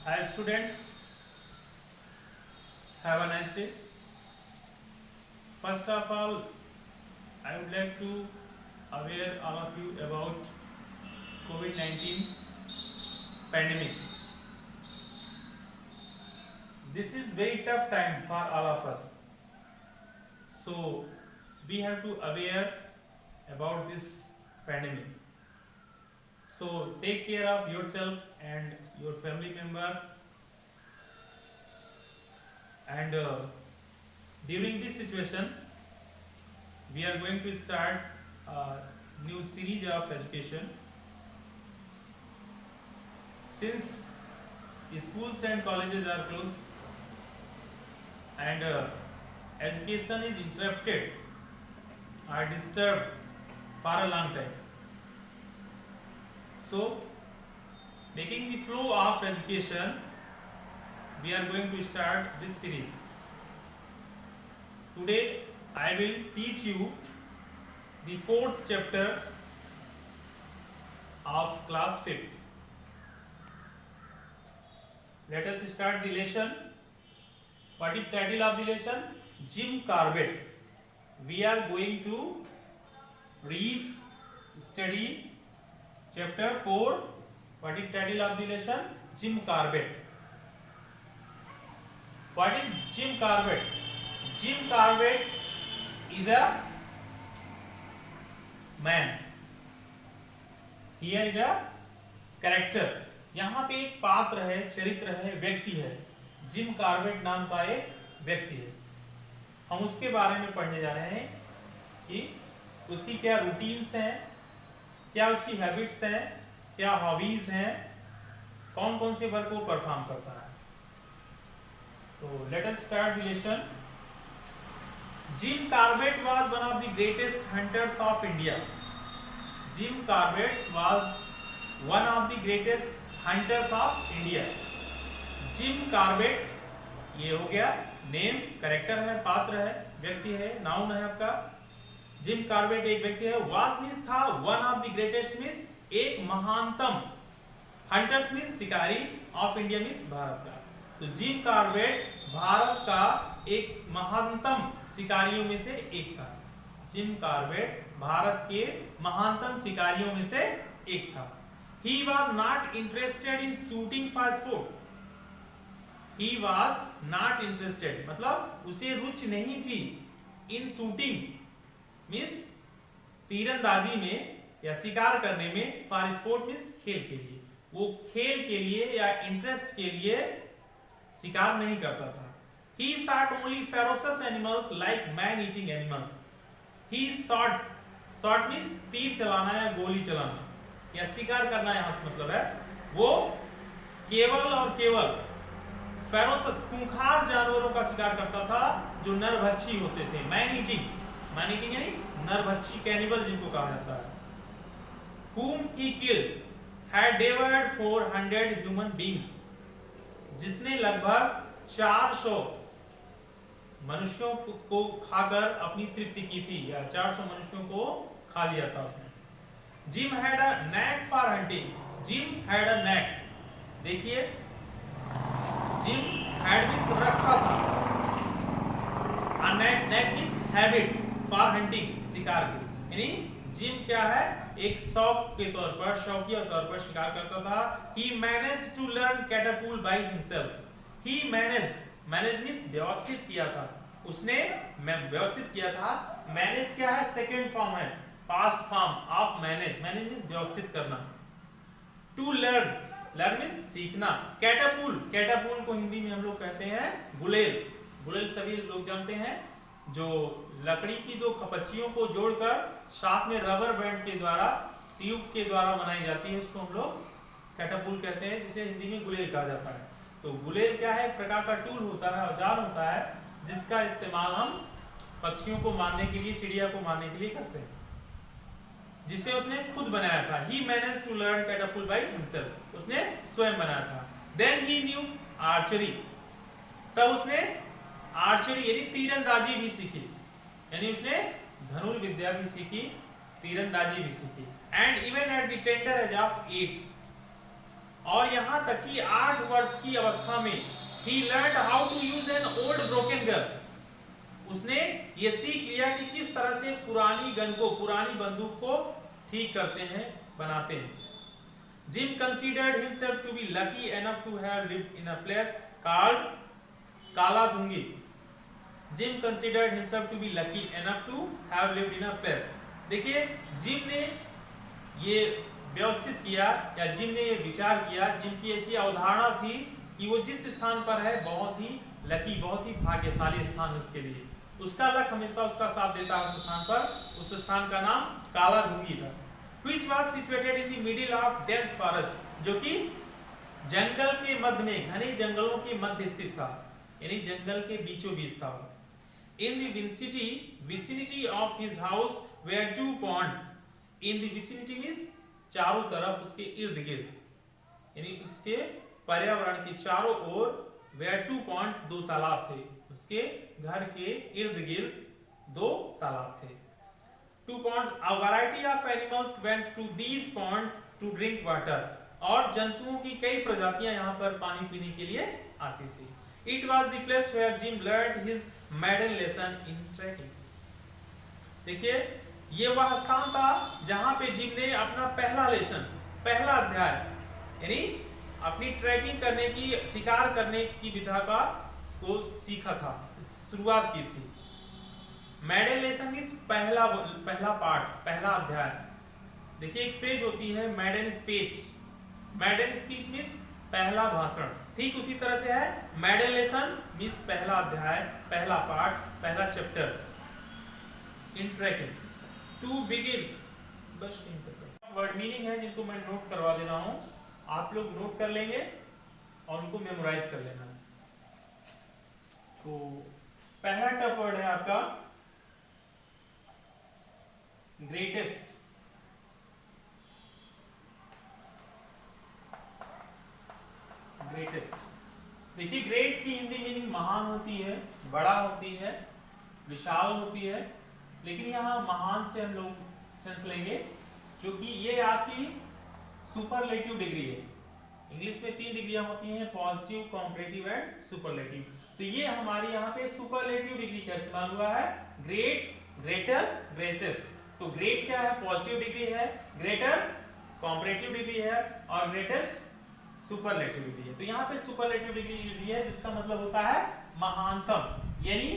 Hi students, have a nice day. First of all, I would like to aware all of you about COVID-19 pandemic. This is very tough time for all of us. So we have to aware about this pandemic. So take care of yourself and your family member, and during this situation we are going to start a new series of education. Since schools and colleges are closed and education is interrupted or disturbed for a long time, so making the flow of education, we are going to start this series. Today I will teach you the fourth chapter of class 5th. Let us start the lesson. What is title of the lesson? Jim Corbett. We are going to read, study chapter 4. What is title of the lesson? Jim Corbett. What is Jim Corbett? Jim Corbett is a man. Here is a character. यहाँ पे एक पात्र है, चरित्र है, व्यक्ति है. Jim Corbett नाम का एक व्यक्ति है. हम उसके बारे में पढ़ने जा रहे हैं कि उसकी क्या रूटीन्स हैं, क्या उसकी हैबिट्स हैं, क्या हॉबीज हैं, कौन कौन से वर्क वो परफॉर्म करता है. तो let us start the lesson. Jim Corbett was one of the greatest hunters of India. Jim Corbett was one of the greatest hunters of India. Jim Corbett, ये हो गया नेम, कैरेक्टर है, पात्र है, व्यक्ति है, नाउन है आपका. जिम कार्बेट एक व्यक्ति है. वाज मीन्स था, one of the greatest means एक महानतम, हंटर्स मीन्स शिकारी, ऑफ इंडिया मीन्स भारत का. तो जिम कार्बेट भारत का एक महानतम शिकारियों में से एक था. जिम कार्बेट भारत के महानतम शिकारियों में से एक था. He was not interested in shooting for sport. He was not interested, मतलब उसे रुचि नहीं थी in shooting मीन्स तीरंदाजी में या शिकार करने में, for sport मीन्स खेल के लिए. वो खेल के लिए या इंटरेस्ट के लिए शिकार नहीं करता था. He shot only ferocious animals like man-eating animals. He shot means तीर चलाना या गोली चलाना या शिकार करना, यहाँ से मतलब है वो केवल और केवल फेरोसस खूंखार जानवरों का शिकार करता था जो नरभक्षी होते थे. मैन ईटिंग यानी नरभक्षी, कैनिबल जिनको कहा जाता है. Whom he killed had devoured 400 human beings. जिसने लगभग 400 मनुष्यों को खाकर अपनी तृप्ति की थी, या 400 मनुष्यों को खा लिया था उसने. Jim had a knack for hunting. Jim had a knack. देखिए, Jim had means रखता था, a knack means habit for hunting, शिकार की. यानी जिम क्या है, एक शौक के तौर पर, शौकिया तौर पर शिकार करता था. He managed to learn catapult by himself. He managed means व्यवस्थित किया था. उसने व्यवस्थित किया था. मैनेज क्या है, सेकेंड फॉर्म है, past form of manage. Manage means व्यवस्थित करना. टू लर्न मीन्स सीखना. कैटापुल को हिंदी में हम लोग कहते हैं गुलेल सभी लोग जानते हैं, जो लकड़ी की दो खपच्चियों को जोड़कर साथ में रबर बैंड के द्वारा, ट्यूब के द्वारा बनाई जाती है, उसको हम लोग कैटापुल कहते हैं, जिसे हिंदी में गुलेल कहा जाता है. तो गुलेल क्या है, एक प्रकार का टूल होता है, औजार होता है, जिसका इस्तेमाल हम पक्षियों को मारने के लिए, चिड़िया को मारने के लिए करते हैं, जिसे उसने खुद बनाया था. He managed to learn catapult by himself. उसने स्वयं बनाया था. Then he knew archery. तब उसने आर्चरी यानी तीरंदाजी भी सीखी, यानी उसने धनुर्विद्या भी सीखी, तीरंदाजी भी सीखी. And even at the tender age of 8, और यहां तक कि 8 वर्ष की अवस्था में he learned how to use an old broken gun, उसने ये सीख लिया कि किस तरह से पुरानी गन को, पुरानी बंदूक को ठीक करते हैं, बनाते हैं। Gym considered himself to be lucky enough to have lived in a place called Kaladhungi. Jim considered himself to be lucky enough to have lived in a place। देखिए जिम ने ये व्यवस्थित किया या जिम ने ये विचार किया, जिम की ऐसी अवधारणा थी कि वो जिस स्थान पर है बहुत ही लकी, बहुत ही भाग्यशाली स्थान उसके लिए, उसका लक हमेशा उसका साथ देता है उस स्थान पर। उस स्थान का नाम कालाधुंगी था। Which was situated in the middle of dense forest, जो कि जंगल के मध्य में, घने जंगलों के मध्य स्थित था, यानी जंगल के बीचों बीच था। In the vicinity of his house were 2 ponds। In the vicinity means चारों तरफ, उसके इर्द गिर्द, यानी उसके पर्यावरण के चारों ओर were 2 ponds, 2 तालाब थे। उसके घर के इर्द गिर्द 2 तालाब थे। 2 ponds, a variety of animals went to these ponds to drink water। और जंतुओं की कई प्रजातियां यहाँ पर पानी पीने के लिए आती थी। It was the place where Jim learned his maiden lesson in trekking। देखिए ये वह स्थान था जहां पे जिम ने अपना पहला लेसन, पहला अध्याय, यानी अपनी ट्रैकिंग करने की, शिकार करने की विधा का को सीखा था, शुरुआत की थी। मैडन लेसन मींस पहला पाठ, पहला अध्याय। देखिए एक फ्रेज होती है मैडन स्पीच। मैडन स्पीच मींस पहला भाषण, ठीक उसी तरह से है मैडन लेसन मींस पहला अध्याय, पहला पाठ, पहला chapter in tracking. To begin, बस वर्ड मीनिंग है जिनको मैं नोट करवा दे रहा हूं, आप लोग नोट कर लेंगे और उनको मेमोराइज कर लेना। तो पहला टफ वर्ड है आपका ग्रेटेस्ट। ग्रेटेस्ट, देखिए ग्रेट की हिंदी मीनिंग महान होती है, बड़ा होती है, विशाल होती है, लेकिन यहाँ महान से हम लोग सेंस लेंगे, जो कि ये आपकी सुपरलेटिव डिग्री है। इंग्लिश में 3 डिग्रियां होती हैं, पॉजिटिव, कॉम्परेटिव एंड सुपरलेटिव। तो ये हमारे यहाँ पे सुपरलेटिव डिग्री का इस्तेमाल हुआ है, ग्रेट, ग्रेटर, ग्रेटेस्ट। तो ग्रेट क्या है, पॉजिटिव डिग्री है, ग्रेटर कॉम्परेटिव डिग्री है और ग्रेटेस्ट सुपरलेटिव डिग्री है। तो यहाँ पे सुपरलेटिव डिग्री यूज हुई है जिसका मतलब होता है महानतम, यानी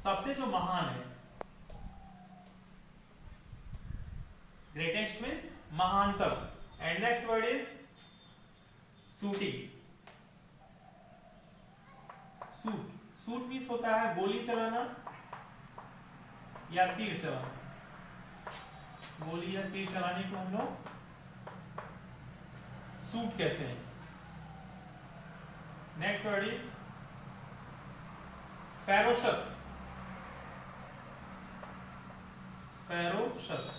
सबसे जो महान है। ग्रेटेस्ट मींस महानतम। And next word is shooting. Shoot, shoot means होता है गोली चलाना या तीर चलाना। गोली या तीर चलाने को हम लोग शूट कहते हैं। Next word is ferocious. Ferocious,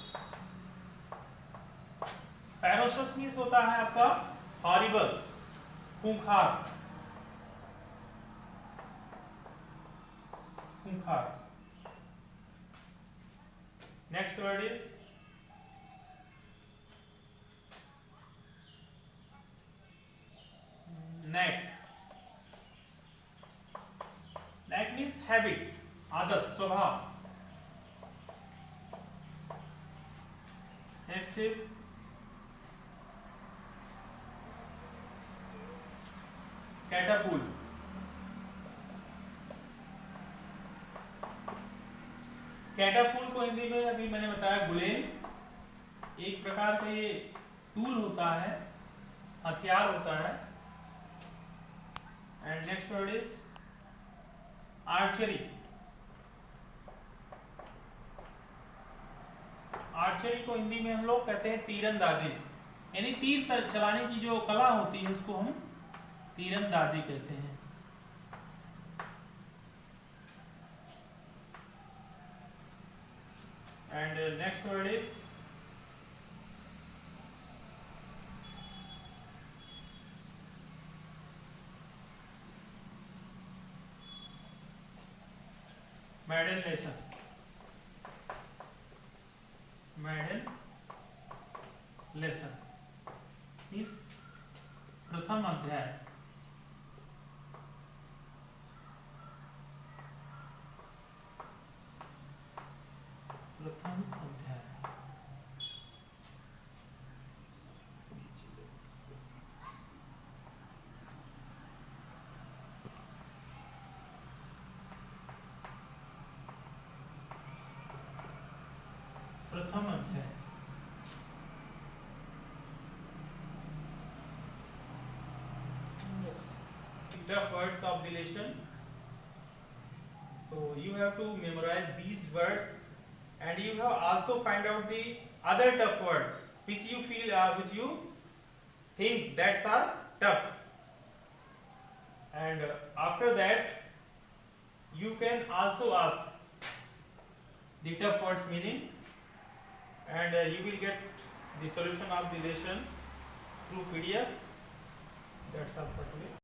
ferocious means होता है आपका हॉरिबल, खूंखार, खूंखार। Next word is knack. Knack means habit, आदत, स्वभाव। Next is catapult. कैटापुल को हिंदी में अभी मैंने बताया गुलेल, एक प्रकार का ये टूल होता है, हथियार होता है। And next word is archery. Archery को हिंदी में हम लोग कहते हैं तीरंदाजी, यानी तीर चलाने की जो कला होती है उसको हम तीरंदाजी कहते हैं। And next word is मैडन lesson. मैडन lesson means प्रथम अध्याय। प्रथम अध्याय प्रथम अध्याय tough words of the lesson. So you have to memorize these words, and you have also find out the other tough word which you feel which you think that's are tough, and after that you can also ask the tough words meaning, and you will get the solution of the lesson through PDF. That's all for today.